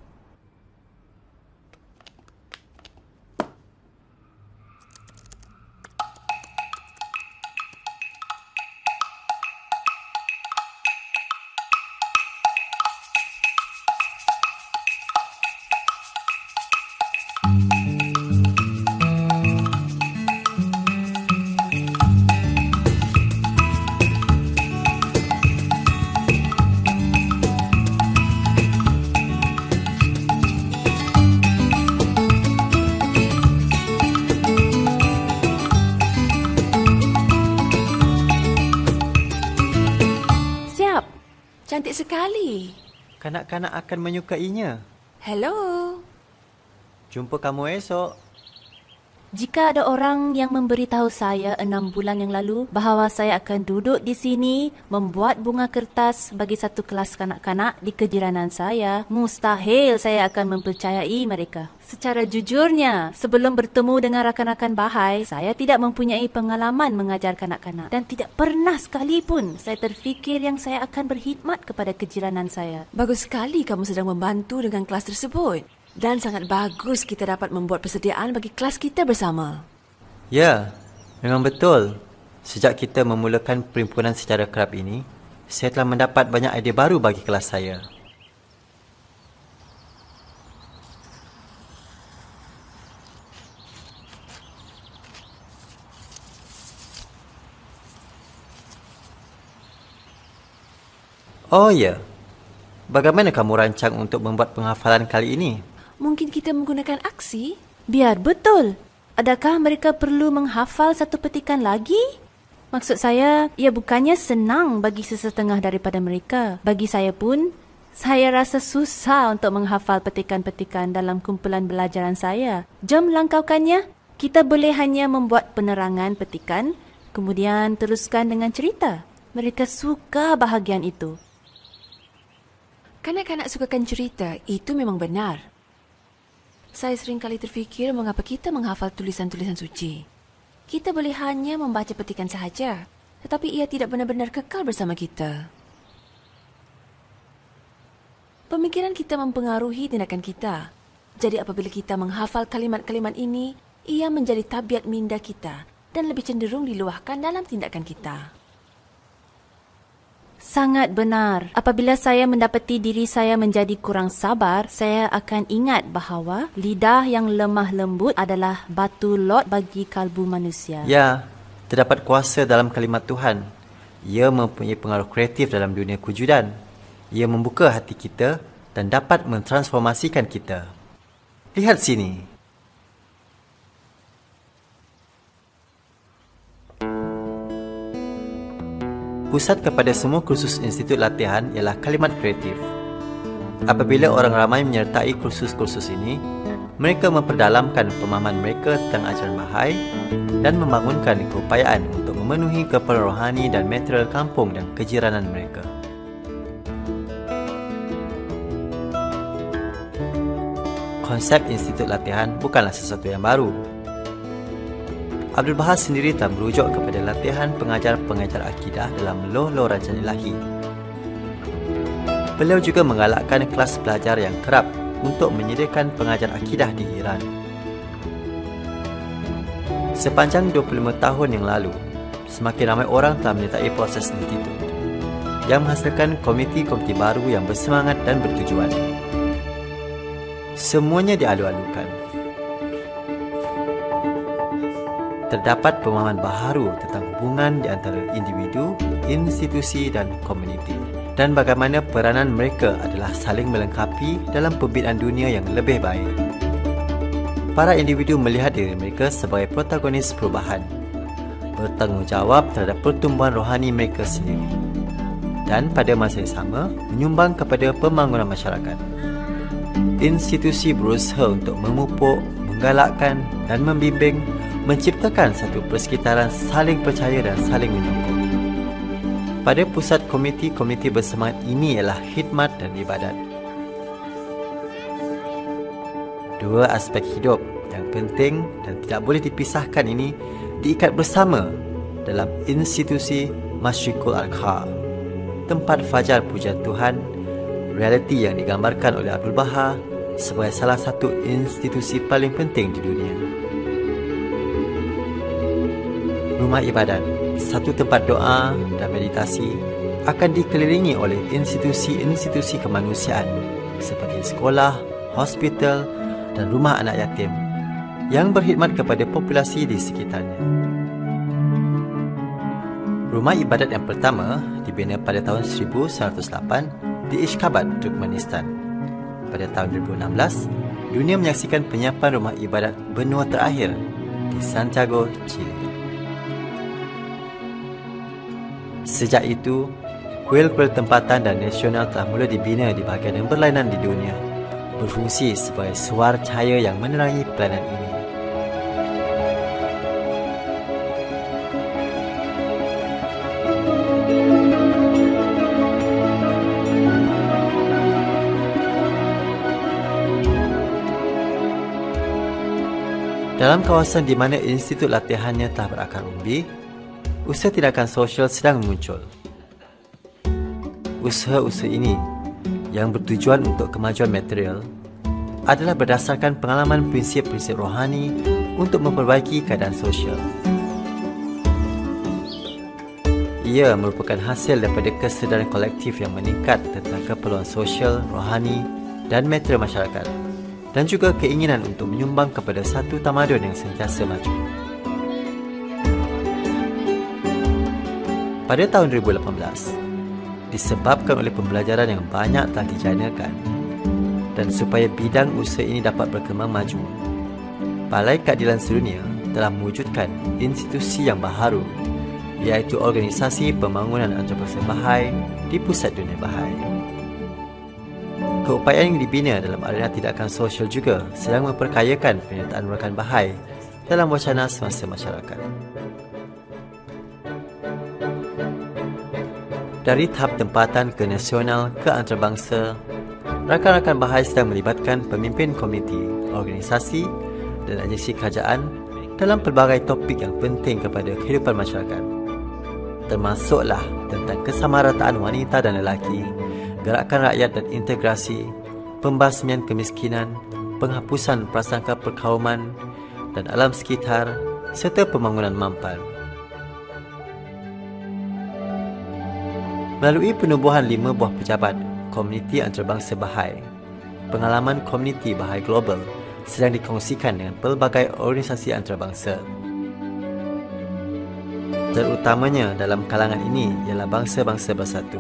Cantik sekali. Kanak-kanak akan menyukainya. Hello. Jumpa kamu esok. Jika ada orang yang memberitahu saya 6 bulan yang lalu bahawa saya akan duduk di sini membuat bunga kertas bagi satu kelas kanak-kanak di kejiranan saya, mustahil saya akan mempercayai mereka. Secara jujurnya, sebelum bertemu dengan rakan-rakan Bahai, saya tidak mempunyai pengalaman mengajar kanak-kanak dan tidak pernah sekalipun saya terfikir yang saya akan berkhidmat kepada kejiranan saya. Bagus sekali kamu sedang membantu dengan kelas tersebut. Dan sangat bagus kita dapat membuat persediaan bagi kelas kita bersama. Ya, memang betul. Sejak kita memulakan perhimpunan secara kerap ini, saya telah mendapat banyak idea baru bagi kelas saya. Oh ya, bagaimana kamu rancang untuk membuat penghafalan kali ini? Mungkin kita menggunakan aksi? Biar betul. Adakah mereka perlu menghafal satu petikan lagi? Maksud saya, ia bukannya senang bagi sesetengah daripada mereka. Bagi saya pun, saya rasa susah untuk menghafal petikan-petikan dalam kumpulan belajaran saya. Jom langkaukannya. Kita boleh hanya membuat penerangan petikan, kemudian teruskan dengan cerita. Mereka suka bahagian itu. Kanak-kanak sukakan cerita, itu memang benar. Saya sering kali terfikir mengapa kita menghafal tulisan-tulisan suci. Kita boleh hanya membaca petikan sahaja, tetapi ia tidak benar-benar kekal bersama kita. Pemikiran kita mempengaruhi tindakan kita. Jadi apabila kita menghafal kalimat-kalimat ini, ia menjadi tabiat minda kita dan lebih cenderung diluahkan dalam tindakan kita. Sangat benar. Apabila saya mendapati diri saya menjadi kurang sabar, saya akan ingat bahawa lidah yang lemah lembut adalah batu lot bagi kalbu manusia. Ya, terdapat kuasa dalam kalimat Tuhan. Ia mempunyai pengaruh kreatif dalam dunia kewujudan. Ia membuka hati kita dan dapat mentransformasikan kita. Lihat sini. Pusat kepada semua kursus institut latihan ialah kalimat kreatif. Apabila orang ramai menyertai kursus-kursus ini, mereka memperdalamkan pemahaman mereka tentang ajaran Bahai dan membangunkan keupayaan untuk memenuhi keperluan rohani dan material kampung dan kejiranan mereka. Konsep institut latihan bukanlah sesuatu yang baru. Abdul Baha sendiri telah merujuk kepada latihan pengajar-pengajar akidah dalam loh-loh Rancang Ilahi. Beliau juga menggalakkan kelas pelajar yang kerap untuk menyediakan pengajar akidah di Iran. Sepanjang 25 tahun yang lalu, semakin ramai orang telah menyertai proses institut yang menghasilkan komiti-komiti baru yang bersemangat dan bertujuan. Semuanya dialu-alukan. Terdapat pemahaman baharu tentang hubungan di antara individu, institusi dan komuniti, dan bagaimana peranan mereka adalah saling melengkapi dalam pembinaan dunia yang lebih baik. Para individu melihat diri mereka sebagai protagonis perubahan, bertanggungjawab terhadap pertumbuhan rohani mereka sendiri, dan pada masa yang sama menyumbang kepada pembangunan masyarakat. Institusi berusaha untuk memupuk, menggalakkan dan membimbing, menciptakan satu persekitaran saling percaya dan saling menyokong. Pada pusat komiti-komiti bersemangat ini ialah khidmat dan ibadat. Dua aspek hidup yang penting dan tidak boleh dipisahkan ini diikat bersama dalam institusi Masyrikul Aqsa, tempat fajar pujian Tuhan, realiti yang digambarkan oleh Abdul Baha sebagai salah satu institusi paling penting di dunia. Rumah ibadat, satu tempat doa dan meditasi, akan dikelilingi oleh institusi-institusi kemanusiaan seperti sekolah, hospital dan rumah anak yatim yang berkhidmat kepada populasi di sekitarnya. Rumah ibadat yang pertama dibina pada tahun 1908 di Ashgabat, Turkmenistan. Pada tahun 2016, dunia menyaksikan penyiapan rumah ibadat benua terakhir di Santiago, Chile. Sejak itu, kuil-kuil tempatan dan nasional telah mula dibina di bahagian yang berlainan di dunia, berfungsi sebagai suar cahaya yang menerangi planet ini. Dalam kawasan di mana institut latihannya telah berakar umbi, usaha tindakan sosial sedang muncul. Usaha-usaha ini yang bertujuan untuk kemajuan material adalah berdasarkan pengalaman prinsip-prinsip rohani untuk memperbaiki keadaan sosial. Ia merupakan hasil daripada kesedaran kolektif yang meningkat tentang keperluan sosial, rohani dan material masyarakat, dan juga keinginan untuk menyumbang kepada satu tamadun yang sentiasa maju. Pada tahun 2018, disebabkan oleh pembelajaran yang banyak telah dijanakan dan supaya bidang usaha ini dapat berkembang maju, Balai Keadilan Sedunia telah mewujudkan institusi yang baharu, iaitu Organisasi Pembangunan Antarabangsa Bahai di Pusat Dunia Bahai. Keupayaan yang dibina dalam arena tindakan sosial juga sedang memperkayakan penyertaan rakan Bahai dalam wacana semasa masyarakat. Dari tahap tempatan ke nasional ke antarabangsa, rakan-rakan Bahai sedang melibatkan pemimpin komiti, organisasi dan agensi kerajaan dalam pelbagai topik yang penting kepada kehidupan masyarakat, termasuklah tentang kesamarataan wanita dan lelaki, gerakan rakyat dan integrasi, pembasmian kemiskinan, penghapusan prasangka perkauman dan alam sekitar, serta pembangunan mampan. Melalui penubuhan 5 buah pejabat Komuniti Antarabangsa Bahai, pengalaman Komuniti Bahai Global sedang dikongsikan dengan pelbagai organisasi antarabangsa. Terutamanya dalam kalangan ini ialah bangsa-bangsa bersatu,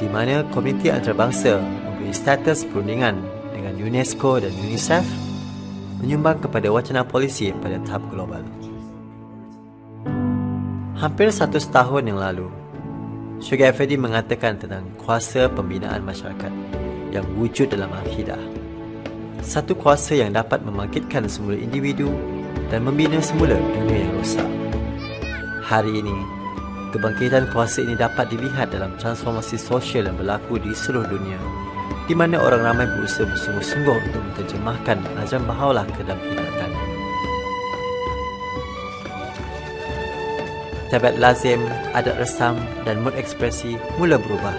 di mana Komuniti Antarabangsa memberi status perundingan dengan UNESCO dan UNICEF, menyumbang kepada wacana polisi pada tahap global. Hampir 100 tahun yang lalu, Syekh Effendi mengatakan tentang kuasa pembinaan masyarakat yang wujud dalam akidah. Satu kuasa yang dapat membangkitkan semula individu dan membina semula dunia yang rosak. Hari ini, kebangkitan kuasa ini dapat dilihat dalam transformasi sosial yang berlaku di seluruh dunia, di mana orang ramai berusaha bersungguh-sungguh untuk menterjemahkan ajaran Baha'u'llah ke dalam tindakan. tabiat lazim, adat resam dan mod ekspresi mula berubah.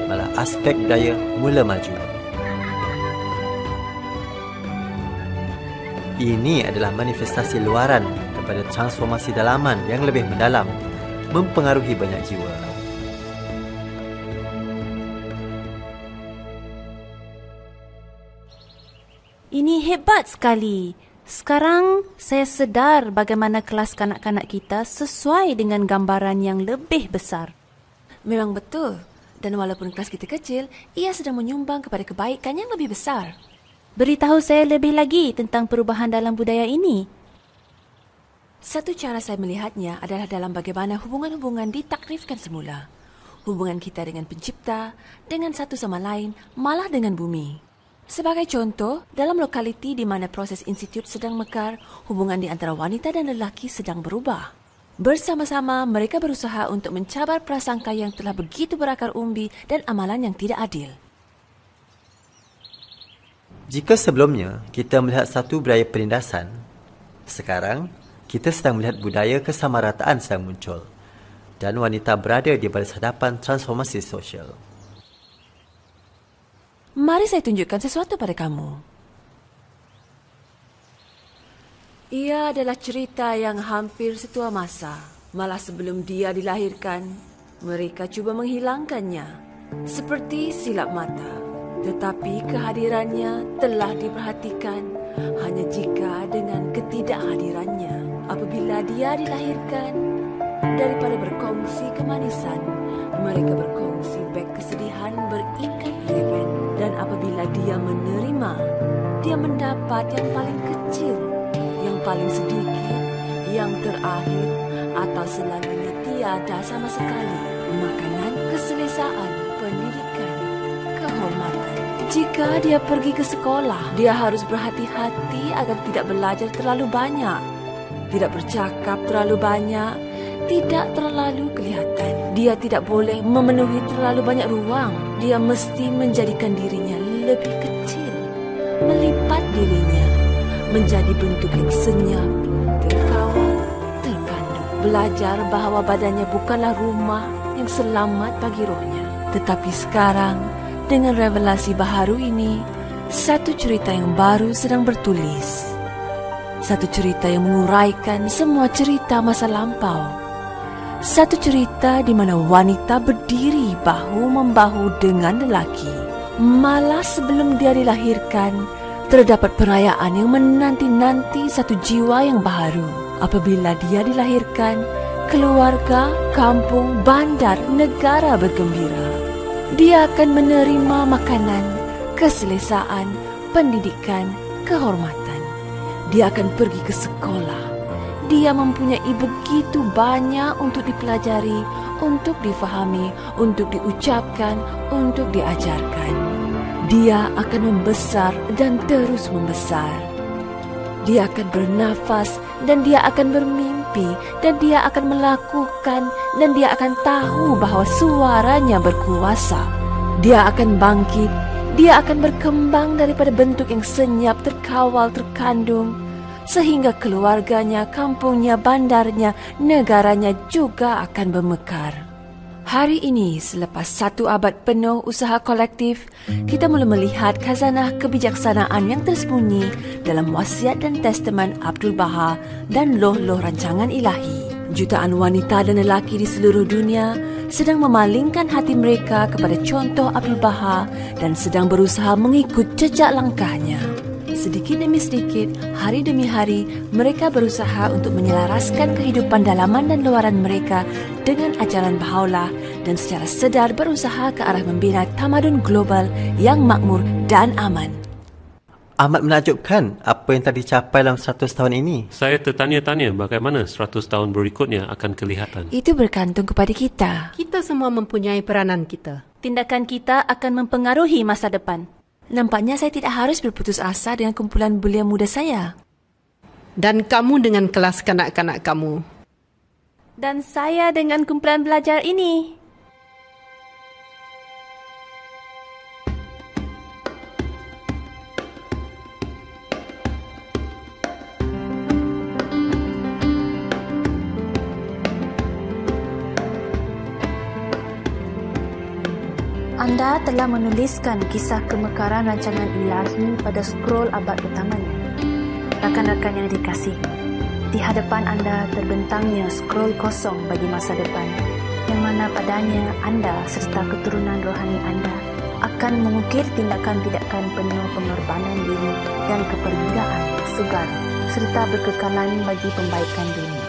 Malah aspek budaya mula maju. Ini adalah manifestasi luaran kepada transformasi dalaman yang lebih mendalam, mempengaruhi banyak jiwa. Ini hebat sekali. Sekarang saya sedar bagaimana kelas kanak-kanak kita sesuai dengan gambaran yang lebih besar. Memang betul. Dan walaupun kelas kita kecil, ia sedang menyumbang kepada kebaikan yang lebih besar. Beritahu saya lebih lagi tentang perubahan dalam budaya ini. Satu cara saya melihatnya adalah dalam bagaimana hubungan-hubungan ditakrifkan semula. Hubungan kita dengan pencipta, dengan satu sama lain, malah dengan bumi. Sebagai contoh, dalam lokaliti di mana proses institut sedang mekar, hubungan di antara wanita dan lelaki sedang berubah. Bersama-sama, mereka berusaha untuk mencabar prasangka yang telah begitu berakar umbi dan amalan yang tidak adil. Jika sebelumnya kita melihat satu budaya penindasan, sekarang kita sedang melihat budaya kesamarataan sedang muncul dan wanita berada di baris hadapan transformasi sosial. Mari saya tunjukkan sesuatu pada kamu. Ia adalah cerita yang hampir setua masa. Malah sebelum dia dilahirkan, mereka cuba menghilangkannya. Seperti silap mata. Tetapi kehadirannya telah diperhatikan hanya jika dengan ketidakhadirannya. Apabila dia dilahirkan, daripada berkongsi kemanisan, mereka berkongsi beg kesedihan berikat-ikat. Dan apabila dia menerima, dia mendapat yang paling kecil, yang paling sedikit, yang terakhir, atau selalunya tiada sama sekali. Makanan, keselesaan, pendidikan, kehormatan. Jika dia pergi ke sekolah, dia harus berhati-hati agar tidak belajar terlalu banyak, tidak bercakap terlalu banyak, tidak terlalu kelihatan. Dia tidak boleh memenuhi terlalu banyak ruang. Dia mesti menjadikan dirinya lebih kecil, melipat dirinya menjadi bentuk yang senyap, terkawal, terkandung. Belajar bahawa badannya bukanlah rumah yang selamat bagi rohnya. Tetapi sekarang, dengan revelasi baharu ini, satu cerita yang baru sedang bertulis. Satu cerita yang menguraikan semua cerita masa lampau. Satu cerita di mana wanita berdiri bahu-membahu dengan lelaki. Malah sebelum dia dilahirkan, terdapat perayaan yang menanti-nanti satu jiwa yang baharu. Apabila dia dilahirkan, keluarga, kampung, bandar, negara bergembira. Dia akan menerima makanan, keselesaan, pendidikan, kehormatan. Dia akan pergi ke sekolah. Dia mempunyai begitu banyak untuk dipelajari, untuk difahami, untuk diucapkan, untuk diajarkan. Dia akan membesar dan terus membesar. Dia akan bernafas dan dia akan bermimpi dan dia akan melakukan dan dia akan tahu bahawa suaranya berkuasa. Dia akan bangkit, dia akan berkembang daripada bentuk yang senyap, terkawal, terkandung, sehingga keluarganya, kampungnya, bandarnya, negaranya juga akan bermekar. Hari ini, selepas satu abad penuh usaha kolektif, kita mula melihat khazanah kebijaksanaan yang tersembunyi dalam wasiat dan testament Abdul Baha dan loh-loh rancangan ilahi. Jutaan wanita dan lelaki di seluruh dunia sedang memalingkan hati mereka kepada contoh Abdul Baha dan sedang berusaha mengikut jejak langkahnya. Sedikit demi sedikit, hari demi hari, mereka berusaha untuk menyelaraskan kehidupan dalaman dan luaran mereka dengan ajaran Baha'u'llah dan secara sedar berusaha ke arah membina tamadun global yang makmur dan aman. Amat menakjubkan apa yang telah dicapai dalam 100 tahun ini. Saya tertanya-tanya bagaimana 100 tahun berikutnya akan kelihatan. Itu bergantung kepada kita. Kita semua mempunyai peranan kita. Tindakan kita akan mempengaruhi masa depan. Nampaknya saya tidak harus berputus asa dengan kumpulan belia muda saya. Dan kamu dengan kelas kanak-kanak kamu. Dan saya dengan kumpulan belajar ini. Anda telah menuliskan kisah kemekaran rancangan ilahi pada scroll abad utamanya. Rakan-rakan yang dikasihi, di hadapan anda terbentangnya scroll kosong bagi masa depan, yang mana padanya anda serta keturunan rohani anda akan mengukir tindakan-tindakan penuh pengorbanan diri dan kepergigaan, sugar serta berkekalan bagi pembaikan dunia.